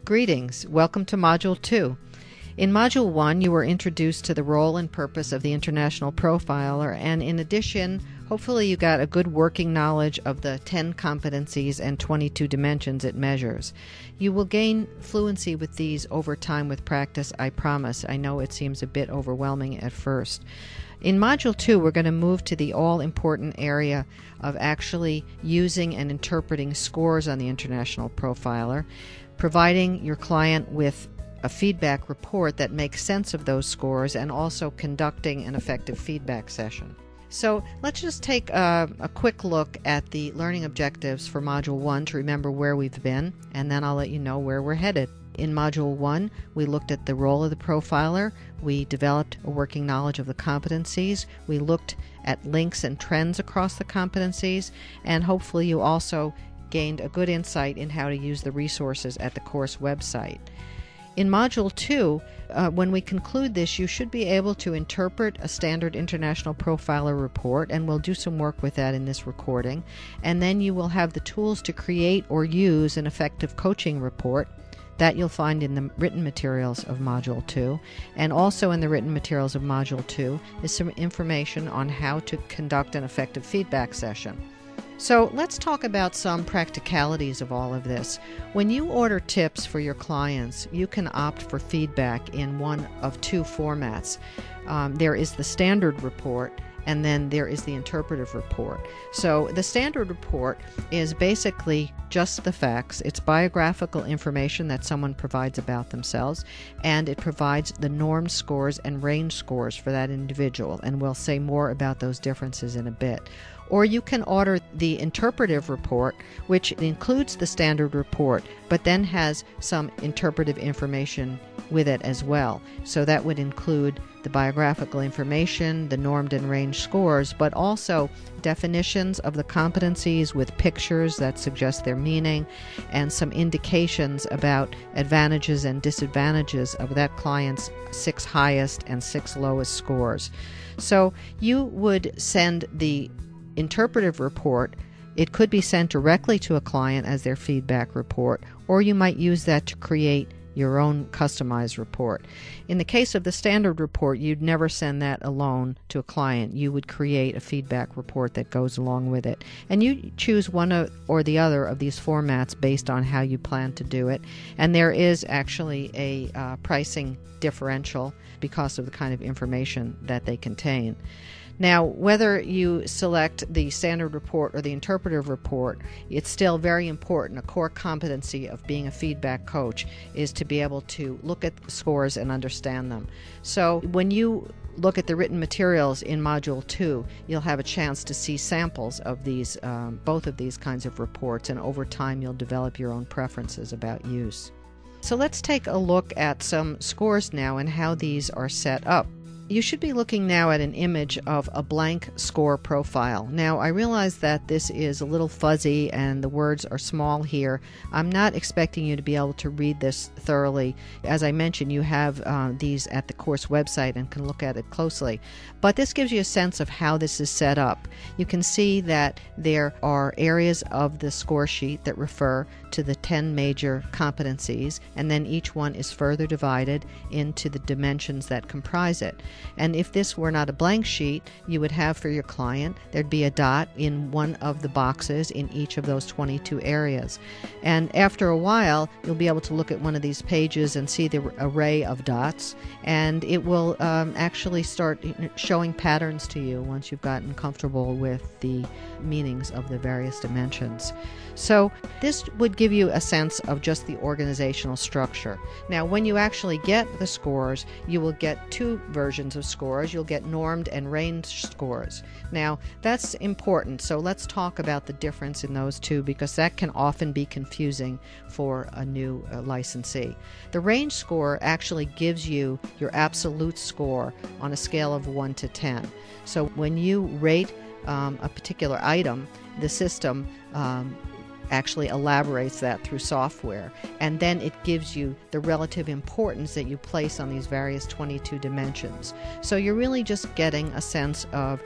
Greetings. Welcome to Module 2. In Module 1, you were introduced to the role and purpose of the International Profiler, and in addition, hopefully you got a good working knowledge of the 10 competencies and 22 dimensions it measures. You will gain fluency with these over time with practice, I promise. I know it seems a bit overwhelming at first. In Module 2, we're going to move to the all-important area of actually using and interpreting scores on the International Profiler, providing your client with a feedback report that makes sense of those scores, and also conducting an effective feedback session. So let's just take a quick look at the learning objectives for Module 1 to remember where we've been, and then I'll let you know where we're headed. In Module 1, we looked at the role of the profiler, we developed a working knowledge of the competencies, we looked at links and trends across the competencies, and hopefully you also gained a good insight in how to use the resources at the course website. In Module 2, when we conclude this, you should be able to interpret a standard International Profiler report, and we'll do some work with that in this recording. And then you will have the tools to create or use an effective coaching report that you'll find in the written materials of Module 2. And also in the written materials of Module 2 is some information on how to conduct an effective feedback session. So let's talk about some practicalities of all of this. When you order tips for your clients, you can opt for feedback in one of two formats. There is the standard report, and then there is the interpretive report. So the standard report is basically just the facts. It's biographical information that someone provides about themselves, and it provides the norm scores and range scores for that individual, and we'll say more about those differences in a bit. Or you can order the interpretive report, which includes the standard report, but then has some interpretive information with it as well. So that would include the biographical information, the normed and range scores, but also definitions of the competencies with pictures that suggest their meaning, and some indications about advantages and disadvantages of that client's 6 highest and 6 lowest scores. So you would send the interpretive report. It could be sent directly to a client as their feedback report, or you might use that to create your own customized report. In the case of the standard report, you'd never send that alone to a client. You would create a feedback report that goes along with it. And you choose one or the other of these formats based on how you plan to do it. And there is actually a pricing differential because of the kind of information that they contain. Now, whether you select the standard report or the interpretive report, it's still very important. A core competency of being a feedback coach is to be able to look at scores and understand them. So when you look at the written materials in Module 2, you'll have a chance to see samples of these, both of these kinds of reports, and over time you'll develop your own preferences about use. So let's take a look at some scores now and how these are set up. You should be looking now at an image of a blank score profile. Now, I realize that this is a little fuzzy and the words are small here. I'm not expecting you to be able to read this thoroughly. As I mentioned, you have these at the course website and can look at it closely. But this gives you a sense of how this is set up. You can see that there are areas of the score sheet that refer to the 10 major competencies, and then each one is further divided into the dimensions that comprise it. And if this were not a blank sheet, you would have for your client, there'd be a dot in one of the boxes in each of those 22 areas. And after a while, you'll be able to look at one of these pages and see the array of dots, and it will actually start showing patterns to you once you've gotten comfortable with the meanings of the various dimensions. So this would give you a sense of just the organizational structure. Now, when you actually get the scores, you will get two versions of scores. You'll get normed and range scores. Now, that's important, so let's talk about the difference in those two, because that can often be confusing for a new licensee. The range score actually gives you your absolute score on a scale of 1 to 10. So when you rate a particular item, the system actually elaborates that through software, and then it gives you the relative importance that you place on these various 22 dimensions. So you're really just getting a sense of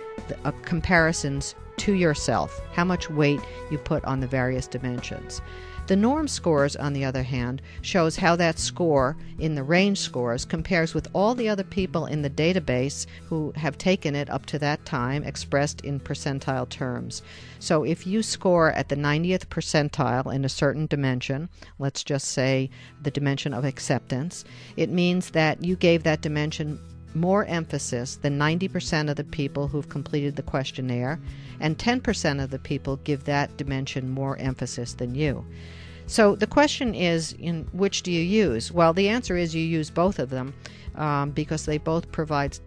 comparisons to yourself, how much weight you put on the various dimensions. The norm scores, on the other hand, shows how that score in the range scores compares with all the other people in the database who have taken it up to that time, expressed in percentile terms. So if you score at the 90th percentile in a certain dimension, let's just say the dimension of acceptance, it means that you gave that dimension more emphasis than 90% of the people who've completed the questionnaire, and 10% of the people give that dimension more emphasis than you. So the question is, in which do you use? Well, the answer is you use both of them because they both provide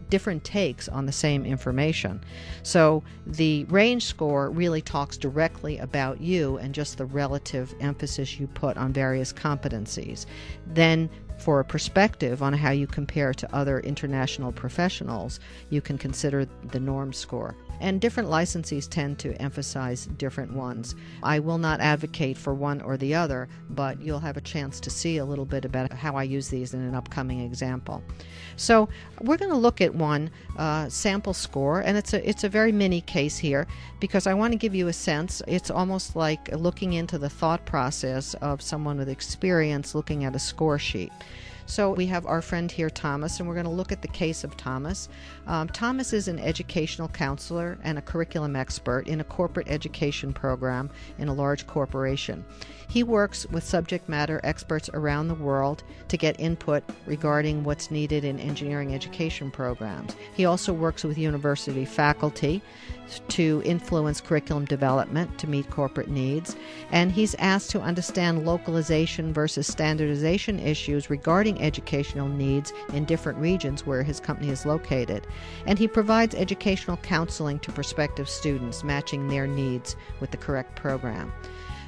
different takes on the same information. So the range score really talks directly about you and just the relative emphasis you put on various competencies. Then for a perspective on how you compare to other international professionals, you can consider the norm score. And different licensees tend to emphasize different ones. I will not advocate for one or the other, but you'll have a chance to see a little bit about how I use these in an upcoming example. So we're going to look at one sample score, and it's a very mini case here because I want to give you a sense. It's almost like looking into the thought process of someone with experience looking at a score sheet. So we have our friend here, Thomas, and we're going to look at the case of Thomas. Thomas is an educational counselor and a curriculum expert in a corporate education program in a large corporation. He works with subject matter experts around the world to get input regarding what's needed in engineering education programs. He also works with university faculty to influence curriculum development to meet corporate needs, and he's asked to understand localization versus standardization issues regarding educational needs in different regions where his company is located. And he provides educational counseling to prospective students, matching their needs with the correct program.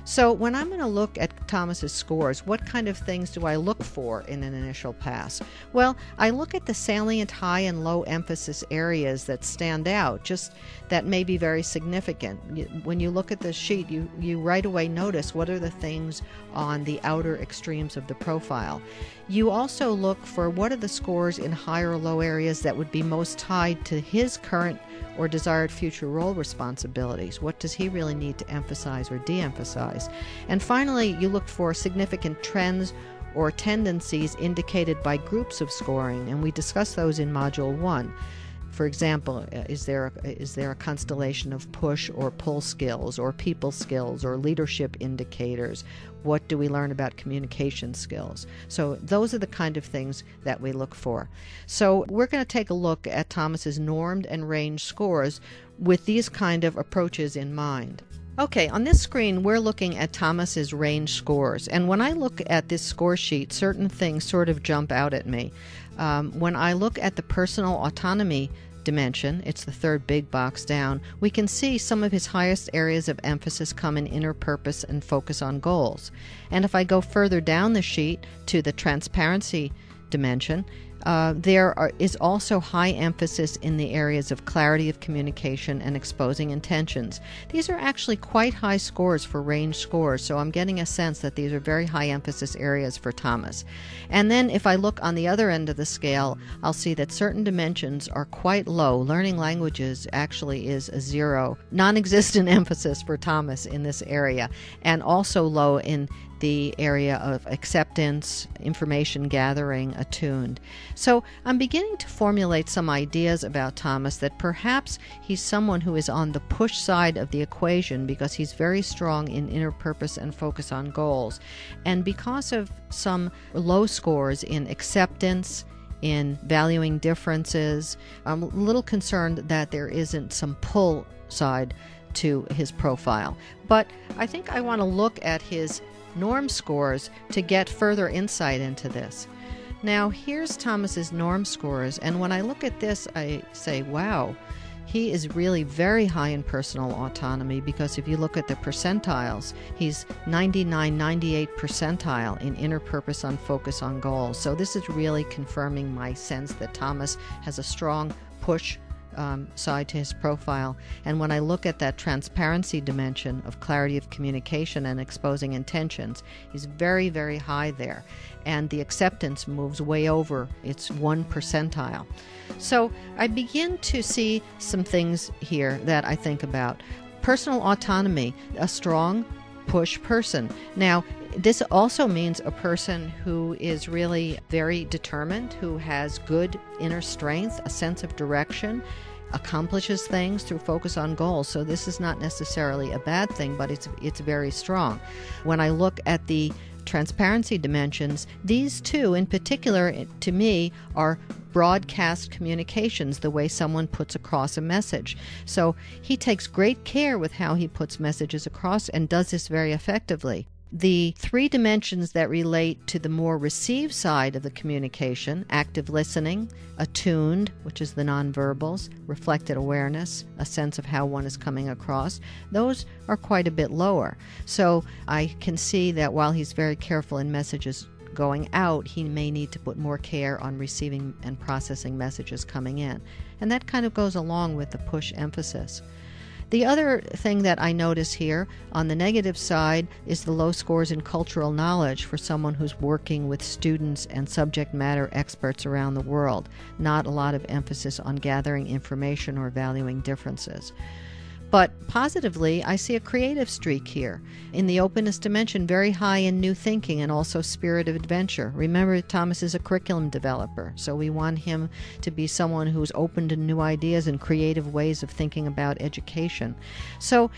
So when I'm going to look at Thomas's scores, what kind of things do I look for in an initial pass? Well, I look at the salient high and low emphasis areas that stand out, just that may be very significant. When you look at the sheet, you right away notice what are the things on the outer extremes of the profile. You also look for what are the scores in high or low areas that would be most tied to his current or desired future role responsibilities. What does he really need to emphasize or de-emphasize? And finally, you look for significant trends or tendencies indicated by groups of scoring, and we discuss those in Module 1. For example, is there a constellation of push or pull skills or people skills or leadership indicators? What do we learn about communication skills? So those are the kind of things that we look for. So we're going to take a look at Thomas's normed and range scores with these kind of approaches in mind. Okay, on this screen we're looking at Thomas's range scores, and when I look at this score sheet, certain things sort of jump out at me. When I look at the personal autonomy dimension, it's the third big box down, we can see some of his highest areas of emphasis come in inner purpose and focus on goals. And if I go further down the sheet to the transparency dimension, there is also high emphasis in the areas of clarity of communication and exposing intentions. These are actually quite high scores for range scores, so I'm getting a sense that these are very high emphasis areas for Thomas. And then if I look on the other end of the scale, I'll see that certain dimensions are quite low. Learning languages actually is a zero, non-existent emphasis for Thomas in this area, and also low in the area of acceptance, information gathering, attuned. So I'm beginning to formulate some ideas about Thomas that perhaps he's someone who is on the push side of the equation because he's very strong in inner purpose and focus on goals. And because of some low scores in acceptance, in valuing differences, I'm a little concerned that there isn't some pull side to his profile. But I think I want to look at his norm scores to get further insight into this. Now here's Thomas's norm scores, and when I look at this I say, wow, he is really very high in personal autonomy, because if you look at the percentiles, he's 99, 98 percentile in inner purpose on focus on goals. So this is really confirming my sense that Thomas has a strong push side to his profile. And when I look at that transparency dimension of clarity of communication and exposing intentions, he's very, very high there. And the acceptance moves way over its 1 percentile. So I begin to see some things here that I think about. Personal autonomy, a strong push person. Now, this also means a person who is really very determined, who has good inner strength, a sense of direction, accomplishes things through focus on goals. So this is not necessarily a bad thing, but it's very strong. When I look at the transparency dimensions, these two in particular, to me, are broadcast communications, the way someone puts across a message. So he takes great care with how he puts messages across and does this very effectively. The three dimensions that relate to the more received side of the communication, active listening, attuned, which is the nonverbals, reflected awareness, a sense of how one is coming across, those are quite a bit lower. So I can see that while he's very careful in messages going out, he may need to put more care on receiving and processing messages coming in. And that kind of goes along with the push emphasis. The other thing that I notice here on the negative side is the low scores in cultural knowledge for someone who's working with students and subject matter experts around the world. Not a lot of emphasis on gathering information or valuing differences. But positively, I see a creative streak here. In the openness dimension, very high in new thinking and also spirit of adventure. Remember, Thomas is a curriculum developer, so we want him to be someone who's open to new ideas and creative ways of thinking about education. So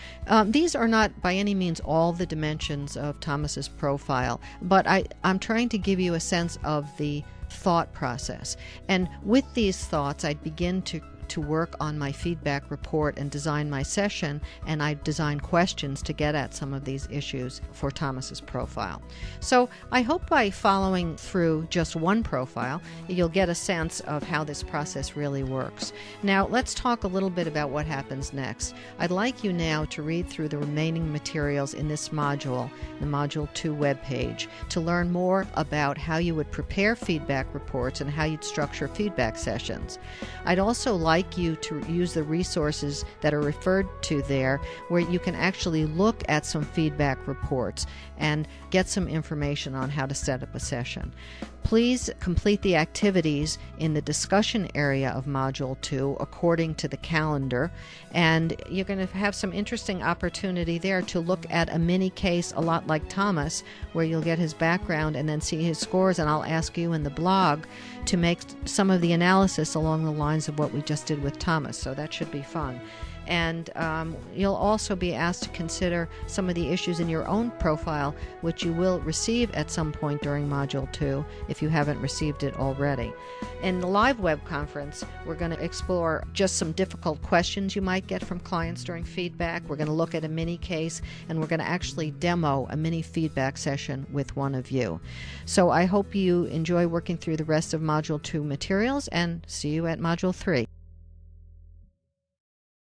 these are not by any means all the dimensions of Thomas's profile, but I'm trying to give you a sense of the thought process. And with these thoughts, I'd begin to work on my feedback report and design my session, and I design questions to get at some of these issues for Thomas's profile. So I hope by following through just one profile, you'll get a sense of how this process really works. Now let's talk a little bit about what happens next. I'd like you now to read through the remaining materials in this module, the Module 2 webpage, to learn more about how you would prepare feedback reports and how you'd structure feedback sessions. I'd also like you to use the resources that are referred to there, where you can actually look at some feedback reports and get some information on how to set up a session. Please complete the activities in the discussion area of Module 2 according to the calendar, and you're going to have some interesting opportunity there to look at a mini case a lot like Thomas, where you'll get his background and then see his scores, and I'll ask you in the blog to make some of the analysis along the lines of what we just did with Thomas, so that should be fun. And you'll also be asked to consider some of the issues in your own profile, which you will receive at some point during Module 2 if you haven't received it already. In the live web conference, we're going to explore just some difficult questions you might get from clients during feedback. We're going to look at a mini case, and we're going to actually demo a mini feedback session with one of you. So I hope you enjoy working through the rest of Module 2 materials, and see you at Module 3.